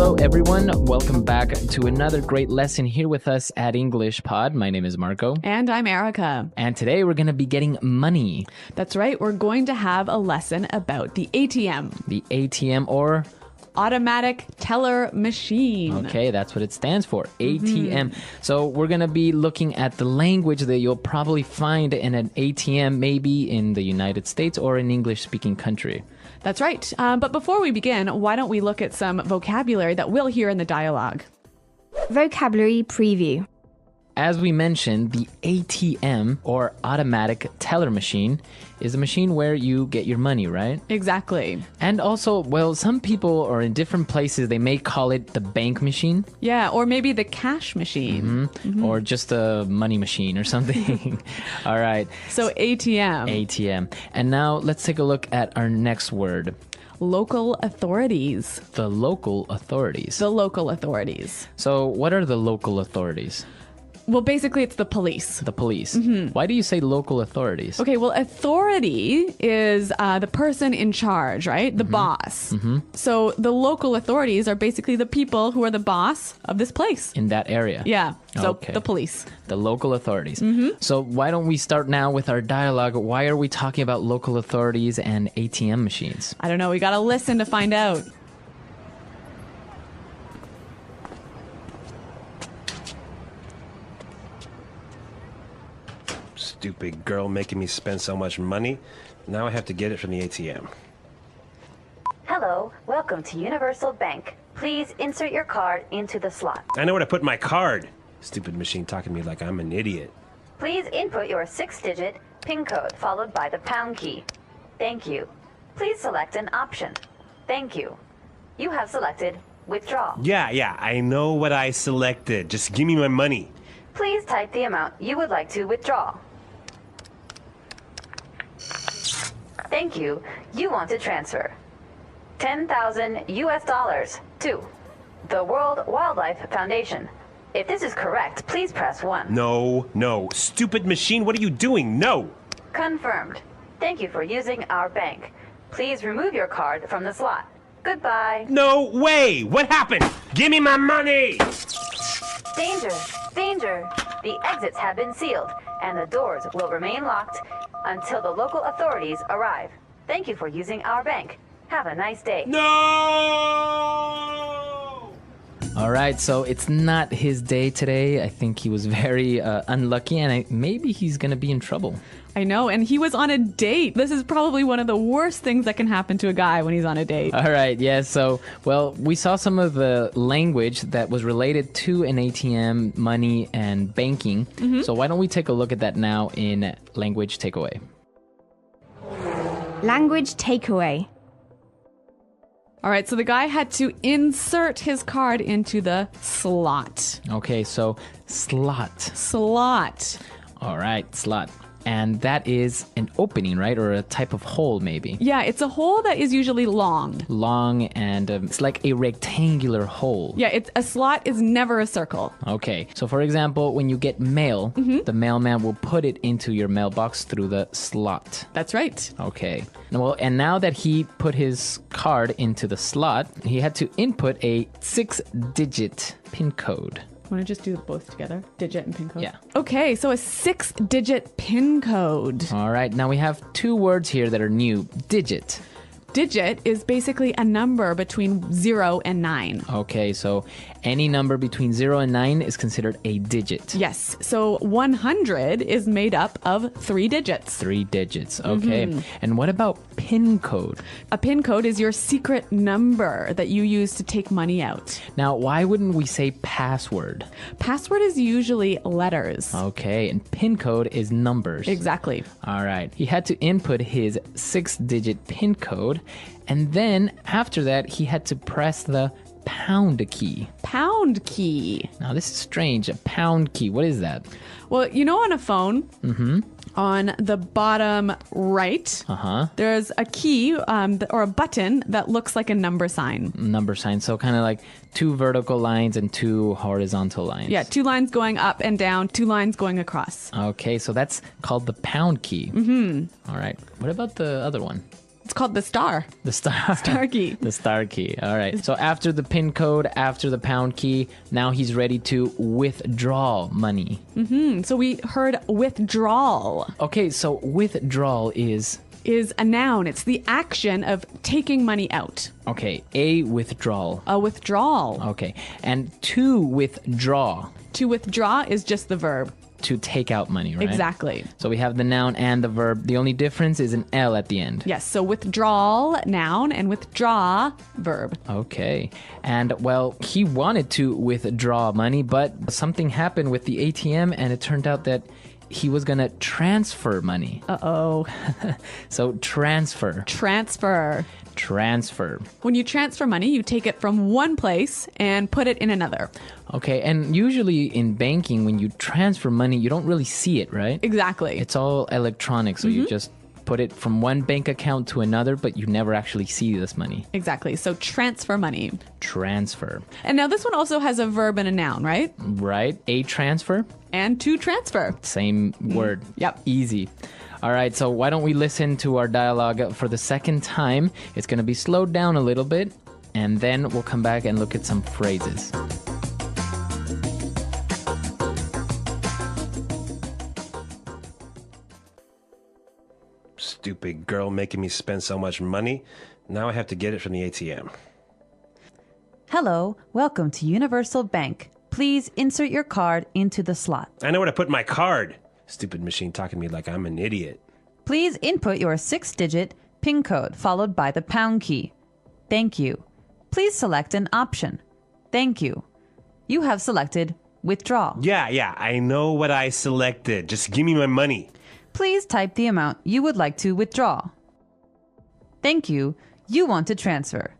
Hello, everyone. Welcome back to another great lesson here with us at English Pod. My name is Marco. And I'm Erica. And today we're going to be getting money. That's right. We're going to have a lesson about the ATM. The ATM or... Automatic teller machine. Okay, that's what it stands for, ATM. So we're going to be looking at the language that you'll probably find in an ATM, maybe in the United States or an English-speaking country. That's right. But before we begin, why don't we look at some vocabulary that we'll hear in the dialogue? Vocabulary preview. As we mentioned, the ATM, or automatic teller machine, is a machine where you get your money, right? Exactly. And also, well, some people or in different places, they may call it the bank machine. Yeah, or maybe the cash machine. Or just a money machine or something. All right. So ATM. ATM. And now let's take a look at our next word. Local authorities. The local authorities. The local authorities. So what are the local authorities? Well, basically, it's the police. The police. Why do you say local authorities? Okay, well, authority is the person in charge, right? The boss. So the local authorities are basically the people who are the boss of this place. In that area? Yeah, so Okay. the police. The local authorities. So why don't we start now with our dialogue? Why are we talking about local authorities and ATM machines? I don't know, we gotta listen to find out. Stupid girl making me spend so much money. Now I have to get it from the ATM. Hello, welcome to Universal Bank. Please insert your card into the slot. I know where to put my card. Stupid machine talking to me like I'm an idiot. Please input your 6-digit PIN code followed by the pound key. Thank you. Please select an option. Thank you. You have selected withdraw. Yeah, I know what I selected. Just give me my money. Please type the amount you would like to withdraw. Thank you. You want to transfer $10,000 to the World Wildlife Foundation. If this is correct, please press 1. No. Stupid machine, what are you doing? No! Confirmed. Thank you for using our bank. Please remove your card from the slot. Goodbye. No way! What happened? Give me my money! Danger! Danger! The exits have been sealed, and the doors will remain locked until the local authorities arrive. Thank you for using our bank. Have a nice day. No! All right, so it's not his day today. I think he was very unlucky, and maybe he's going to be in trouble. I know, and he was on a date. This is probably one of the worst things that can happen to a guy when he's on a date. All right, yeah, so, well, we saw some of the language that was related to an ATM, money, and banking. So why don't we take a look at that now in Language Takeaway. Language takeaway. All right, so the guy had to insert his card into the slot. Okay, so slot. Slot. All right, slot. And that is an opening, right? Or a type of hole, maybe. Yeah, it's a hole that is usually long. Long, and it's like a rectangular hole. Yeah, a slot is never a circle. Okay, so for example, when you get mail, the mailman will put it into your mailbox through the slot. That's right. Okay. Well, and now that he put his card into the slot, he had to input a 6-digit PIN code. Want to just do both together? Digit and PIN code? Yeah. Okay, so a 6-digit PIN code. All right, now we have two words here that are new. Digit. Digit is basically a number between 0 and 9. Okay, so any number between 0 and 9 is considered a digit. Yes, so 100 is made up of 3 digits. 3 digits, okay. And what about PIN code? A PIN code is your secret number that you use to take money out. Now, why wouldn't we say password? Password is usually letters. Okay, and PIN code is numbers. Exactly. All right. He had to input his 6-digit PIN code, and then after that, he had to press the pound key. Pound key. Now, this is strange. A pound key. What is that? Well, you know, on a phone, on the bottom right, there's a key or a button that looks like a number sign. Number sign. So kind of like 2 vertical lines and 2 horizontal lines. Yeah, 2 lines going up and down, 2 lines going across. Okay, so that's called the pound key. All right. What about the other one? It's It's called the star. The star. Star key. The star key. All right. So after the PIN code, after the pound key, now he's ready to withdraw money. So we heard withdrawal. Okay, so withdrawal is A noun. It's the action of taking money out. okay, a withdrawal. A withdrawal. Okay. And to withdraw, To withdraw is just the verb. to take out money, right? Exactly. So we have the noun and the verb. The only difference is an L at the end. Yes, so withdrawal, noun, and withdraw, verb. Okay. And well, he wanted to withdraw money, but something happened with the ATM and it turned out that he was going to transfer money. Uh-oh. So transfer. Transfer. Transfer. When you transfer money, you take it from one place and put it in another. Okay. And usually in banking, when you transfer money, you don't really see it, right? Exactly. It's all electronic. So you just put it from one bank account to another, but you never actually see this money. Exactly. So transfer money. Transfer. And now this one also has a verb and a noun, right? Right? A transfer. And to transfer. Same word. Yep. Easy. All right, so why don't we listen to our dialogue for the second time? It's going to be slowed down a little bit, and then we'll come back and look at some phrases. Stupid girl making me spend so much money. Now I have to get it from the ATM. Hello, welcome to Universal Bank. Please insert your card into the slot. I know where to put my card. Stupid machine talking to me like I'm an idiot. Please input your 6-digit PIN code followed by the pound key. Thank you. Please select an option. Thank you. You have selected withdraw. Yeah, I know what I selected. Just give me my money. Please type the amount you would like to withdraw. Thank you. You want to transfer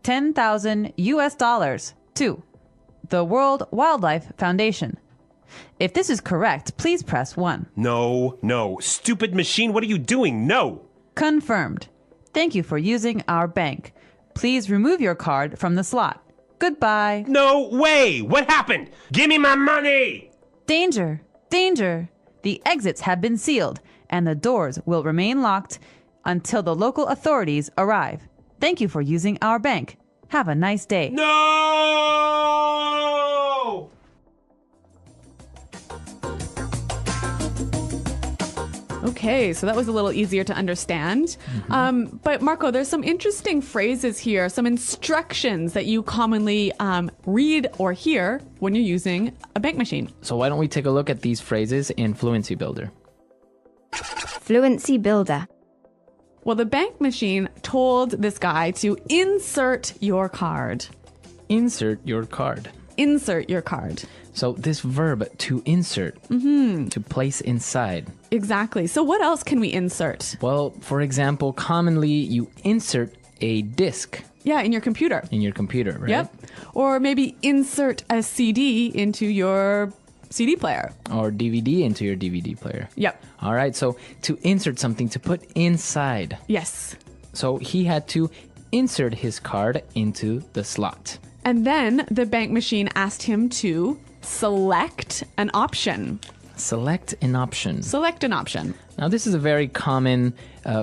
$10,000 to the World Wildlife Foundation. If this is correct, please press 1. No. Stupid machine, what are you doing? No. Confirmed. Thank you for using our bank. Please remove your card from the slot. Goodbye. No way. What happened? Give me my money. Danger! Danger! The exits have been sealed, and the doors will remain locked until the local authorities arrive. Thank you for using our bank. Have a nice day. No! Okay, so that was a little easier to understand. But Marco, there's some interesting phrases here, some instructions that you commonly read or hear when you're using a bank machine. So why don't we take a look at these phrases in Fluency Builder? Fluency Builder. Well, the bank machine told this guy to insert your card. Insert your card. Insert your card. So this verb, to insert, to place inside. Exactly. So what else can we insert? Well, for example, commonly you insert a disk Yeah, in your computer. in your computer, right? Yep. Or maybe insert a CD into your CD player. Or DVD into your DVD player. Yep. All right, so to insert something, to put inside. Yes. So he had to insert his card into the slot. And then the bank machine asked him to select an option. Select an option. Select an option. Now, this is a very common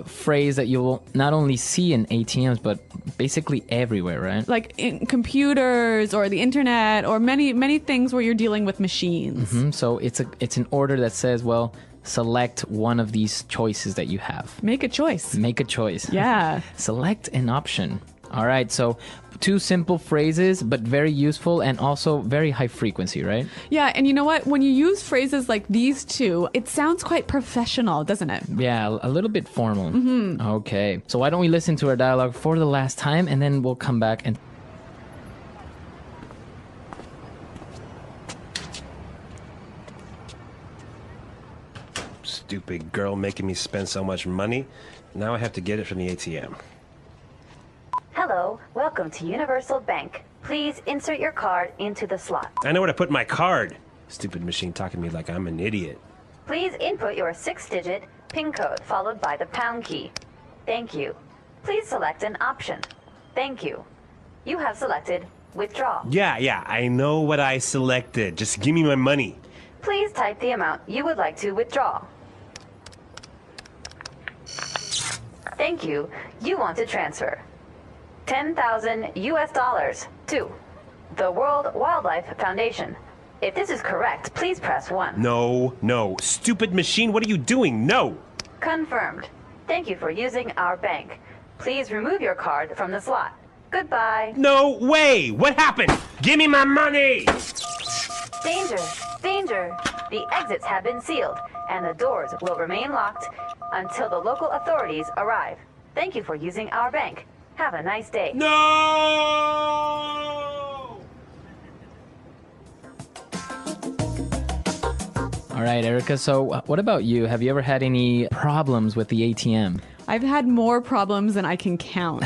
phrase that you will not only see in ATMs, but basically everywhere, right? Like in computers or the internet or many things where you're dealing with machines. So it's an order that says, well, select one of these choices that you have. Make a choice. Make a choice. Yeah. Select an option. All right, so two simple phrases, but very useful and also very high frequency, right? Yeah, and you know what? When you use phrases like these two, it sounds quite professional, doesn't it? Yeah, a little bit formal. Okay, so why don't we listen to our dialogue for the last time, and then we'll come back and... Stupid girl making me spend so much money. Now I have to get it from the ATM. Hello, welcome to Universal Bank. Please insert your card into the slot. I know where to put my card. Stupid machine talking to me like I'm an idiot. Please input your 6-digit PIN code followed by the pound key. Thank you. Please select an option. Thank you. You have selected withdraw. Yeah, I know what I selected. Just give me my money. Please type the amount you would like to withdraw. Thank you. You want to transfer $10,000 to the World Wildlife Foundation. If this is correct, please press 1. No. Stupid machine, what are you doing? No! Confirmed. Thank you for using our bank. Please remove your card from the slot. Goodbye. No way! What happened? Give me my money! Danger! Danger! The exits have been sealed, and the doors will remain locked until the local authorities arrive. Thank you for using our bank. Have a nice day. No! All right, Erica. So what about you? Have you ever had any problems with the ATM? I've had more problems than I can count.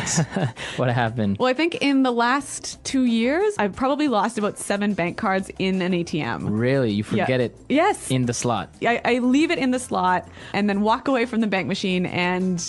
What happened? Well, I think in the last 2 years, I've probably lost about 7 bank cards in an ATM. Really? You forget it Yes. in the slot? I leave it in the slot and then walk away from the bank machine and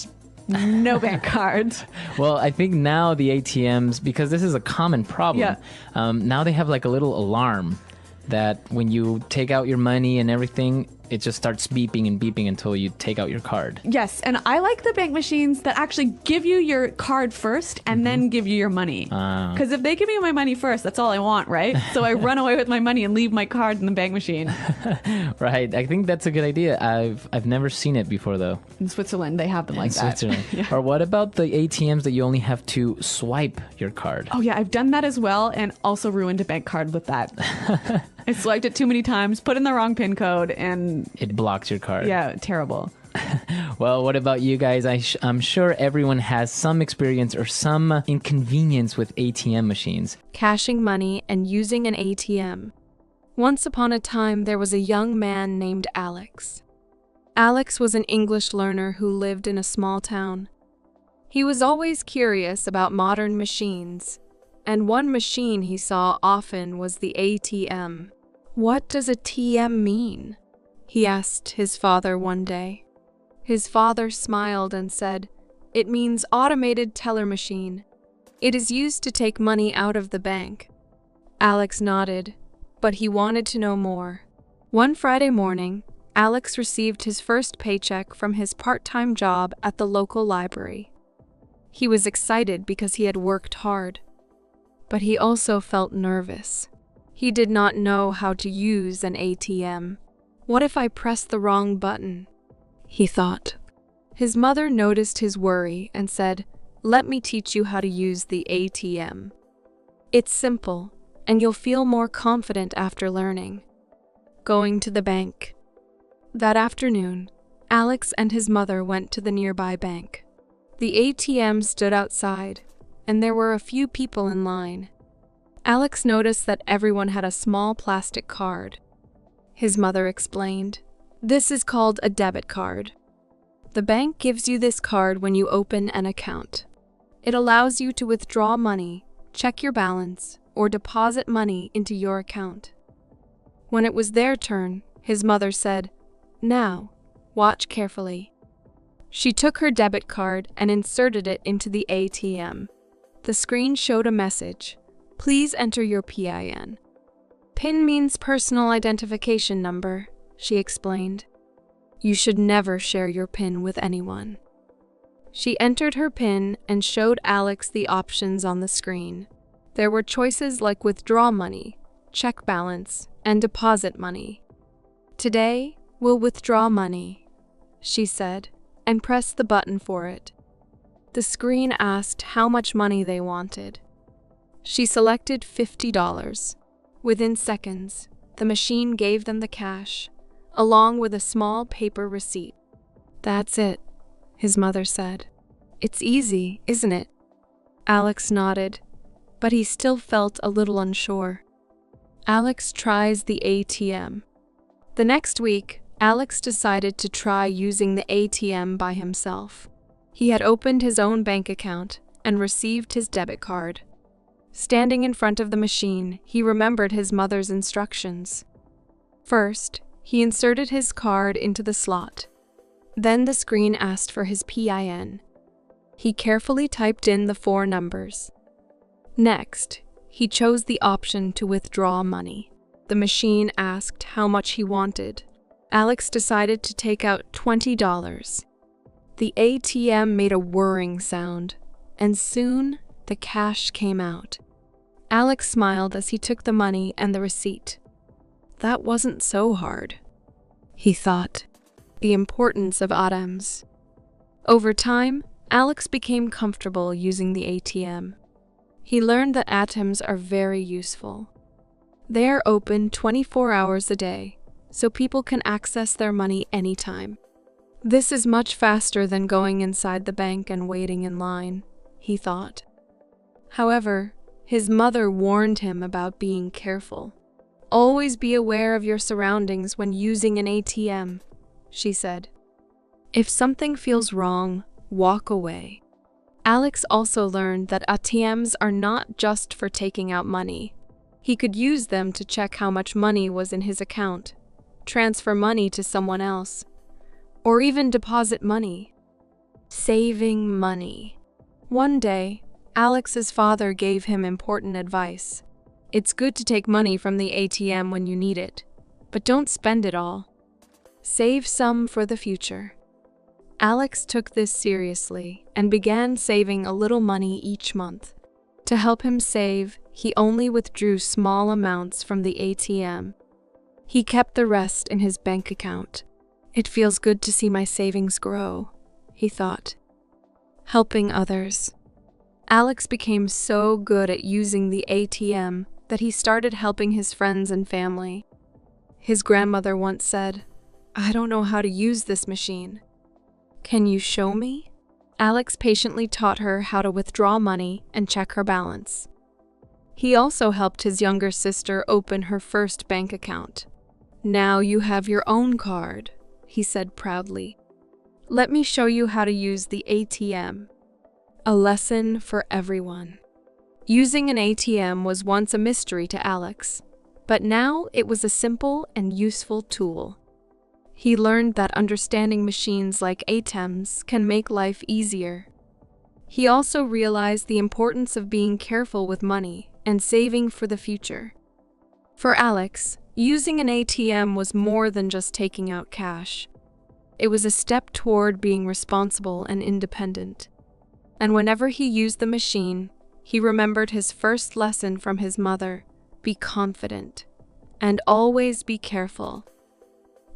no bank cards. Well, I think now the ATMs, because this is a common problem, now they have like a little alarm that when you take out your money and everything, it just starts beeping and beeping until you take out your card. Yes, and I like the bank machines that actually give you your card first and then give you your money. Because if they give me my money first, that's all I want, right? So I run away with my money and leave my card in the bank machine. Right. I think that's a good idea. I've never seen it before, though. In Switzerland, they have them like that. Switzerland. Yeah. Or what about the ATMs that you only have to swipe your card? Oh yeah, I've done that as well and also ruined a bank card with that. I swiped it too many times, put in the wrong PIN code, and It blocks your card. yeah, terrible. Well, what about you guys? I'm sure everyone has some experience or some inconvenience with ATM machines. Cashing money and using an ATM. Once upon a time, there was a young man named Alex. Alex was an English learner who lived in a small town. He was always curious about modern machines, and one machine he saw often was the ATM. What does a TM mean? He asked his father one day. His father smiled and said, "It means automated teller machine. It is used to take money out of the bank." Alex nodded, but he wanted to know more. One Friday morning, Alex received his first paycheck from his part-time job at the local library. He was excited because he had worked hard, but he also felt nervous. He did not know how to use an ATM. What if I press the wrong button? He thought. His mother noticed his worry and said, "Let me teach you how to use the ATM. It's simple, and you'll feel more confident after learning." Going to the bank. That afternoon, Alex and his mother went to the nearby bank. The ATM stood outside, and there were a few people in line. Alex noticed that everyone had a small plastic card. His mother explained, "This is called a debit card. The bank gives you this card when you open an account. It allows you to withdraw money, check your balance, or deposit money into your account." When it was their turn, his mother said, "Now, watch carefully." She took her debit card and inserted it into the ATM. The screen showed a message. "Please enter your PIN." "PIN means personal identification number," she explained. "You should never share your PIN with anyone." She entered her PIN and showed Alex the options on the screen. There were choices like withdraw money, check balance, and deposit money. "Today, we'll withdraw money," she said, and pressed the button for it. The screen asked how much money they wanted. She selected $50. Within seconds, the machine gave them the cash, along with a small paper receipt. "That's it," his mother said. "It's easy, isn't it?" Alex nodded, but he still felt a little unsure. Alex tries the ATM. The next week, Alex decided to try using the ATM by himself. He had opened his own bank account and received his debit card. Standing in front of the machine, he remembered his mother's instructions. First, he inserted his card into the slot. Then the screen asked for his PIN. He carefully typed in the 4 numbers. Next, he chose the option to withdraw money. The machine asked how much he wanted. Alex decided to take out $20. The ATM made a whirring sound, and soon the cash came out. Alex smiled as he took the money and the receipt. That wasn't so hard, he thought. The importance of ATMs. Over time, Alex became comfortable using the ATM. He learned that ATMs are very useful. They are open 24 hours a day, so people can access their money anytime. This is much faster than going inside the bank and waiting in line, he thought. However, his mother warned him about being careful. Always be aware of your surroundings when using an ATM, she said. If something feels wrong, walk away. Alex also learned that ATMs are not just for taking out money. He could use them to check how much money was in his account, transfer money to someone else, or even deposit money. Saving money. One day, Alex's father gave him important advice. It's good to take money from the ATM when you need it, but don't spend it all. Save some for the future. Alex took this seriously and began saving a little money each month. To help him save, he only withdrew small amounts from the ATM. He kept the rest in his bank account. It feels good to see my savings grow, he thought. Helping others. Alex became so good at using the ATM that he started helping his friends and family. His grandmother once said, "I don't know how to use this machine. Can you show me?" Alex patiently taught her how to withdraw money and check her balance. He also helped his younger sister open her first bank account. "Now you have your own card," he said proudly. "Let me show you how to use the ATM." A lesson for everyone. Using an ATM was once a mystery to Alex, but now it was a simple and useful tool. He learned that understanding machines like ATMs can make life easier. He also realized the importance of being careful with money and saving for the future. For Alex, using an ATM was more than just taking out cash. It was a step toward being responsible and independent. And whenever he used the machine, he remembered his first lesson from his mother: be confident and always be careful.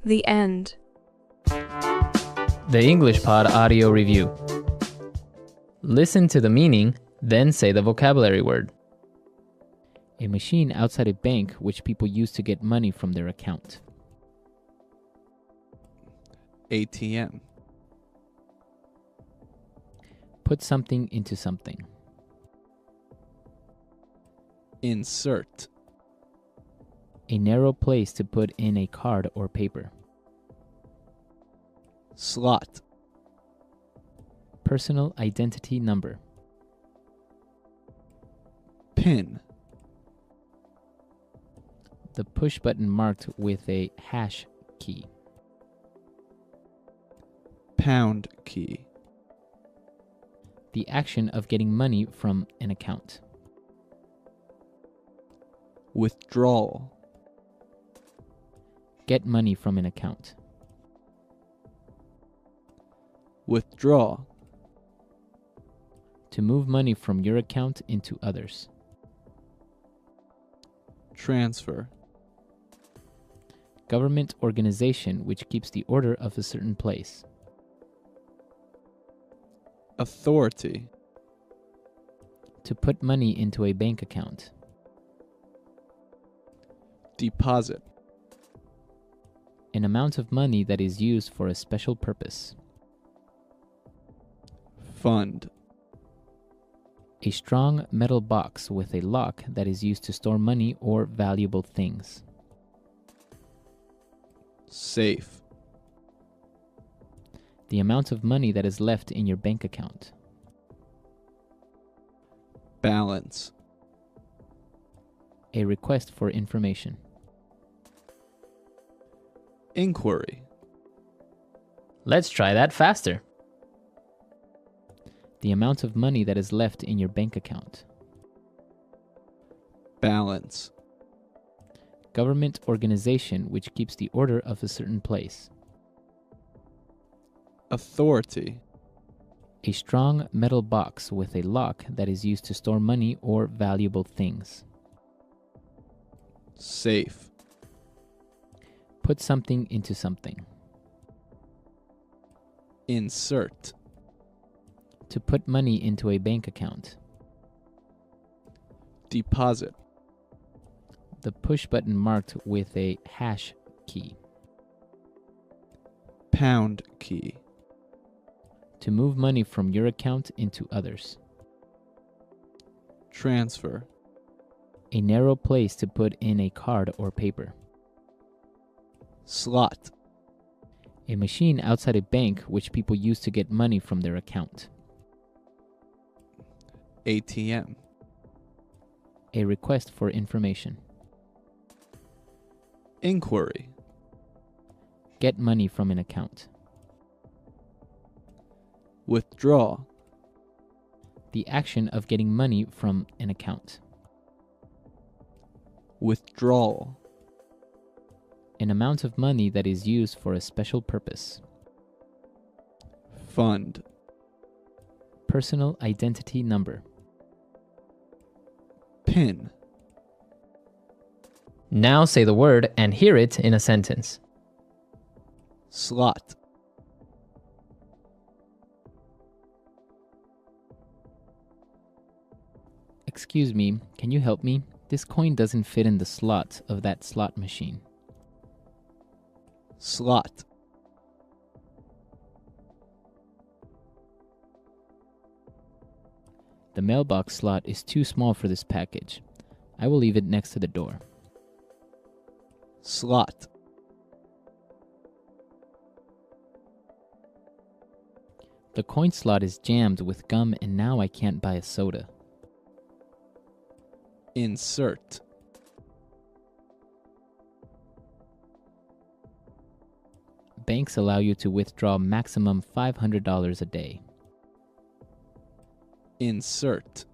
The end. The English Pod Audio Review. Listen to the meaning, then say the vocabulary word. A machine outside a bank which people use to get money from their account. ATM. Put something into something. Insert. A narrow place to put in a card or paper. Slot. Personal identity number. Pin. The push button marked with a hash key. Pound key. The action of getting money from an account. Withdrawal. Get money from an account. Withdraw. To move money from your account into others. Transfer. Government organization which keeps the order of a certain place. Authority. To put money into a bank account. Deposit. An amount of money that is used for a special purpose. Fund. A strong metal box with a lock that is used to store money or valuable things. Safe. The amount of money that is left in your bank account. Balance. A request for information. Inquiry. Let's try that faster. The amount of money that is left in your bank account. Balance. Government organization which keeps the order of a certain place. Authority. A strong metal box with a lock that is used to store money or valuable things. Safe. Put something into something. Insert. To put money into a bank account. Deposit. The push button marked with a hash key. Pound key. To move money from your account into others. Transfer. A narrow place to put in a card or paper. Slot. A machine outside a bank which people use to get money from their account. ATM. A request for information. Inquiry. Get money from an account. Withdraw. The action of getting money from an account. Withdrawal. An amount of money that is used for a special purpose. Fund. Personal identity number. PIN. Now say the word and hear it in a sentence. Slot. Excuse me, can you help me? This coin doesn't fit in the slot of that slot machine. Slot. The mailbox slot is too small for this package. I will leave it next to the door. Slot. The coin slot is jammed with gum and now I can't buy a soda. Insert. Banks allow you to withdraw maximum $500 a day. Insert.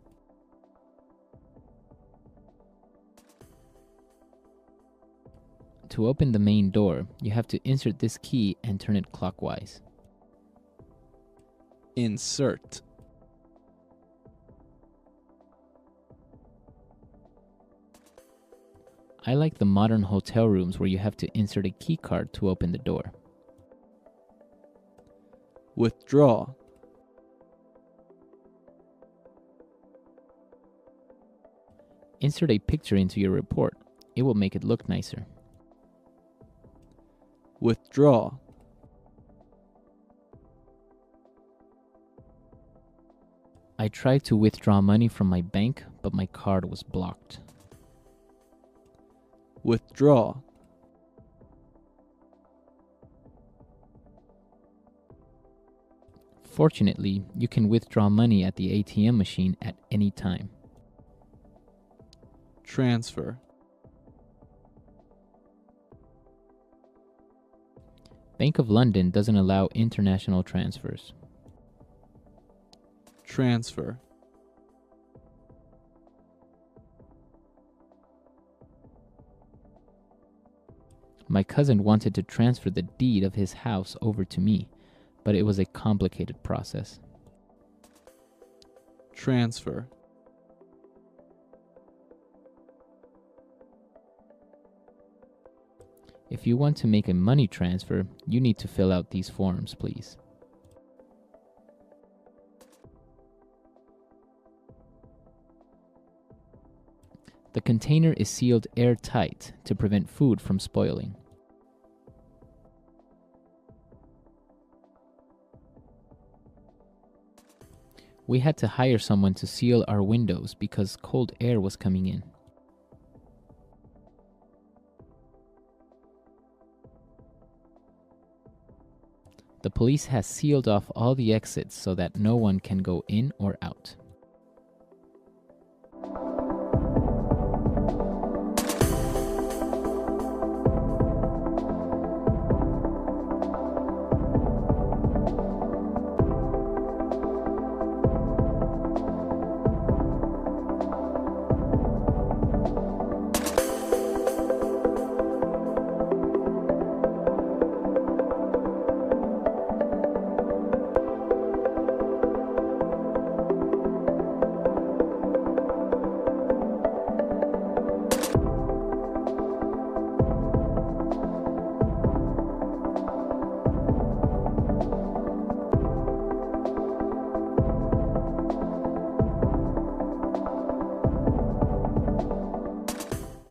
To open the main door, you have to insert this key and turn it clockwise. Insert. I like the modern hotel rooms where you have to insert a key card to open the door. Withdraw. Insert a picture into your report. It will make it look nicer. Withdraw. I tried to withdraw money from my bank, but my card was blocked. Withdraw. Fortunately, you can withdraw money at the ATM machine at any time. Transfer. Bank of London doesn't allow international transfers. Transfer. My cousin wanted to transfer the deed of his house over to me, but it was a complicated process. Transfer. If you want to make a money transfer, you need to fill out these forms, please. The container is sealed airtight to prevent food from spoiling. We had to hire someone to seal our windows because cold air was coming in. The police has sealed off all the exits so that no one can go in or out.